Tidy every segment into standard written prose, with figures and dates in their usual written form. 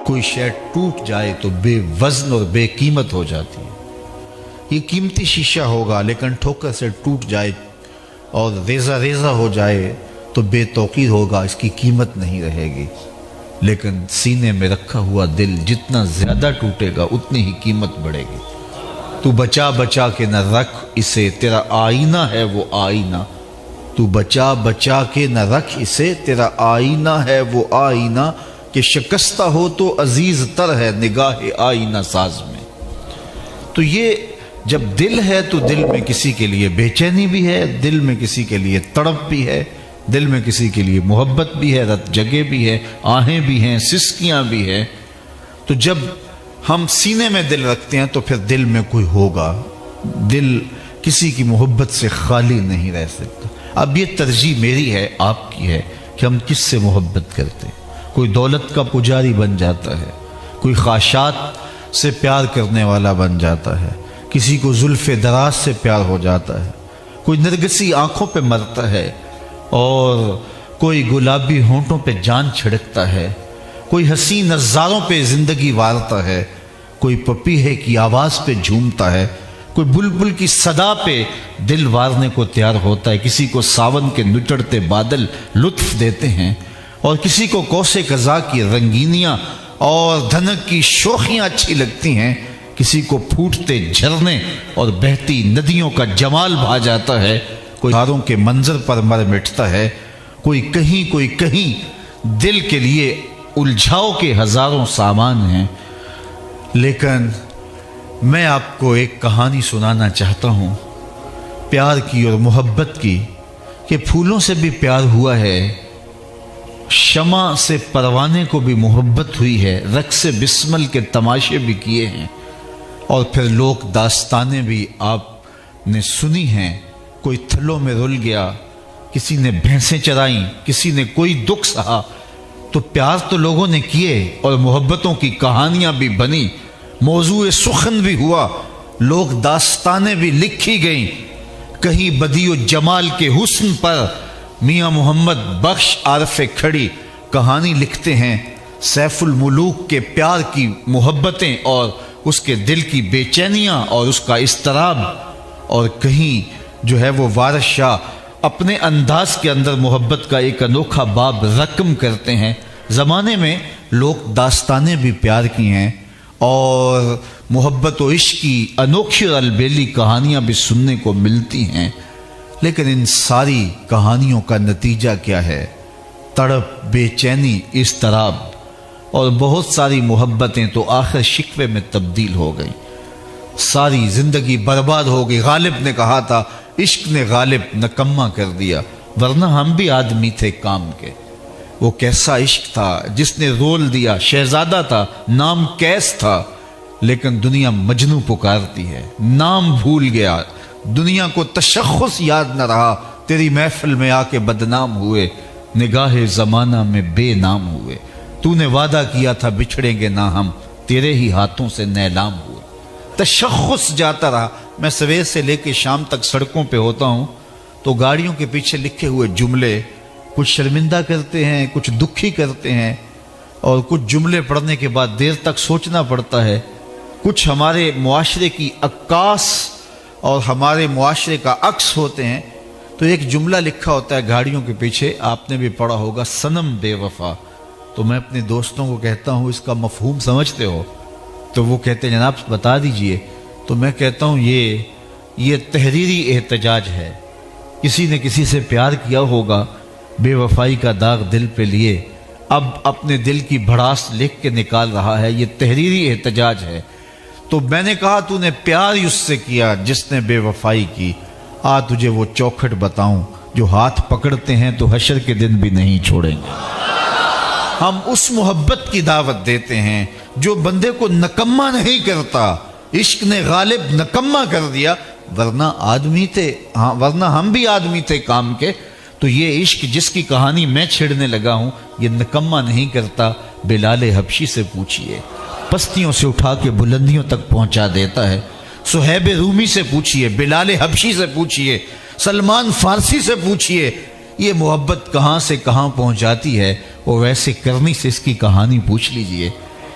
کوئی شے ٹوٹ جائے تو بے وزن اور بے قیمت ہو جاتی ہے۔ یہ قیمتی شیشہ ہوگا لیکن ٹھوکر سے ٹوٹ جائے اور ریزہ ریزہ ہو جائے تو بے توقیر ہوگا، اس کی قیمت نہیں رہے گی۔ لیکن سینے میں رکھا ہوا دل جتنا زیادہ ٹوٹے گا اتنی ہی قیمت بڑھے گی۔ تو بچا بچا کے نہ رکھ اسے، تیرا آئینہ ہے وہ آئینہ۔ تو بچا بچا کے نہ رکھ اسے، تیرا آئینہ ہے وہ آئینہ، کہ شکستہ ہو تو عزیز تر ہے نگاہ آئینہ ساز میں۔ تو یہ جب دل ہے تو دل میں کسی کے لیے بے چینی بھی ہے، دل میں کسی کے لیے تڑپ بھی ہے، دل میں کسی کے لیے محبت بھی ہے، رت جگہ بھی ہے، آہیں بھی ہیں، سسکیاں بھی ہیں۔ تو جب ہم سینے میں دل رکھتے ہیں تو پھر دل میں کوئی ہوگا، دل کسی کی محبت سے خالی نہیں رہ سکتا۔ اب یہ ترجیح میری ہے، آپ کی ہے کہ ہم کس سے محبت کرتے ہیں۔ کوئی دولت کا پجاری بن جاتا ہے، کوئی خواہشات سے پیار کرنے والا بن جاتا ہے، کسی کو زلف دراز سے پیار ہو جاتا ہے، کوئی نرگسی آنکھوں پہ مرتا ہے اور کوئی گلابی ہونٹوں پہ جان چھڑکتا ہے، کوئی حسین نظاروں پہ زندگی وارتا ہے، کوئی پپیہے کی آواز پہ جھومتا ہے، کوئی بلبل کی صدا پہ دل وارنے کو تیار ہوتا ہے، کسی کو ساون کے نچڑتے بادل لطف دیتے ہیں اور کسی کو کوسے قضا کی رنگینیاں اور دھنک کی شوخیاں اچھی لگتی ہیں، کسی کو پھوٹتے جھرنے اور بہتی ندیوں کا جمال بھا جاتا ہے، کوئی تاروں کے منظر پر مر مٹتا ہے، کوئی کہیں دل کے لیے الجھاؤ کے ہزاروں سامان ہیں۔ لیکن میں آپ کو ایک کہانی سنانا چاہتا ہوں پیار کی اور محبت کی، کہ پھولوں سے بھی پیار ہوا ہے، شمع سے پروانے کو بھی محبت ہوئی ہے، رقص بسمل کے تماشے بھی کیے ہیں، اور پھر لوک داستانیں بھی آپ نے سنی ہیں۔ کوئی تھلوں میں رل گیا، کسی نے بھینسیں چرائیں، کسی نے کوئی دکھ سہا۔ تو پیار تو لوگوں نے کیے اور محبتوں کی کہانیاں بھی بنی، موضوع سخن بھی ہوا، لوک داستانیں بھی لکھی گئیں۔ کہیں بدیع و جمال کے حسن پر میاں محمد بخش عارف کھڑی کہانی لکھتے ہیں، سیف الملوک کے پیار کی محبتیں اور اس کے دل کی بے چینیاں اور اس کا اضطراب، اور کہیں جو ہے وہ وارث شاہ اپنے انداز کے اندر محبت کا ایک انوکھا باب رقم کرتے ہیں۔ زمانے میں لوک داستانیں بھی پیار کی ہیں اور محبت و عشق کی انوکھی اور البیلی کہانیاں بھی سننے کو ملتی ہیں، لیکن ان ساری کہانیوں کا نتیجہ کیا ہے؟ تڑپ، بے چینی، اضطراب، اور بہت ساری محبتیں تو آخر شکوے میں تبدیل ہو گئیں، ساری زندگی برباد ہو گئی۔ غالب نے کہا تھا عشق نے غالب نکما کر دیا، ورنہ ہم بھی آدمی تھے کام کے۔ وہ کیسا عشق تھا جس نے رول دیا، شہزادہ تھا، نام کیس تھا، لیکن دنیا مجنوں پکارتی ہے، نام بھول گیا، دنیا کو تشخص یاد نہ رہا، تیری محفل میں آ کے بدنام ہوئے، نگاہ زمانہ میں بے نام ہوئے، تو نے وعدہ کیا تھا بچھڑیں گے نہ ہم، تیرے ہی ہاتھوں سے نیلام ہوئے۔ تشخص جاتا رہا۔ میں سویر سے لے کے شام تک سڑکوں پہ ہوتا ہوں تو گاڑیوں کے پیچھے لکھے ہوئے جملے کچھ شرمندہ کرتے ہیں، کچھ دکھی کرتے ہیں، اور کچھ جملے پڑھنے کے بعد دیر تک سوچنا پڑتا ہے، کچھ ہمارے معاشرے کی عکاس اور ہمارے معاشرے کا عکس ہوتے ہیں۔ تو ایک جملہ لکھا ہوتا ہے گاڑیوں کے پیچھے، آپ نے بھی پڑھا ہوگا، صنم بے وفا۔ تو میں اپنے دوستوں کو کہتا ہوں اس کا مفہوم سمجھتے ہو؟ تو وہ کہتے ہیں جناب بتا دیجئے۔ تو میں کہتا ہوں یہ تحریری احتجاج ہے، کسی نے کسی سے پیار کیا ہوگا، بے وفائی کا داغ دل پہ لیے، اب اپنے دل کی بھڑاس لکھ کے نکال رہا ہے، یہ تحریری احتجاج ہے۔ تو میں نے کہا تو نے پیار اس سے کیا جس نے بے وفائی کی، آ تجھے وہ چوکھٹ بتاؤں جو ہاتھ پکڑتے ہیں تو حشر کے دن بھی نہیں چھوڑیں گے۔ ہم اس محبت کی دعوت دیتے ہیں جو بندے کو نکما نہیں کرتا۔ عشق نے غالب نکما کر دیا، ورنہ آدمی تھے، ورنہ ہم بھی آدمی تھے کام کے۔ تو یہ عشق جس کی کہانی میں چھیڑنے لگا ہوں یہ نکما نہیں کرتا، بلال حبشی سے پوچھئے، پستیوں سے اٹھا کے بلندیوں تک پہنچا دیتا ہے۔ صہیب رومی سے پوچھئے، بلال حبشی سے پوچھئے، سلمان فارسی سے پوچھئے، یہ محبت کہاں سے کہاں پہنچاتی ہے، اور ویسے کرنی سے اس کی کہانی پوچھ لیجئے۔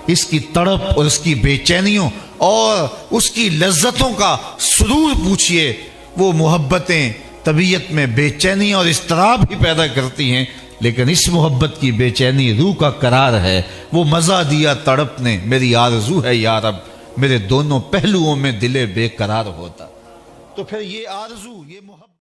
اس کی تڑپ اور اس کی بے چینیوں اور اس کی لذتوں کا سرور پوچھئے۔ وہ محبتیں طبیعت میں بے چینی اور اضطراب ہی پیدا کرتی ہیں، لیکن اس محبت کی بے چینی روح کا قرار ہے۔ وہ مزہ دیا تڑپ نے، میری آرزو ہے یا رب، میرے دونوں پہلوؤں میں دل بے قرار ہوتا۔ تو پھر یہ آرزو، یہ محبت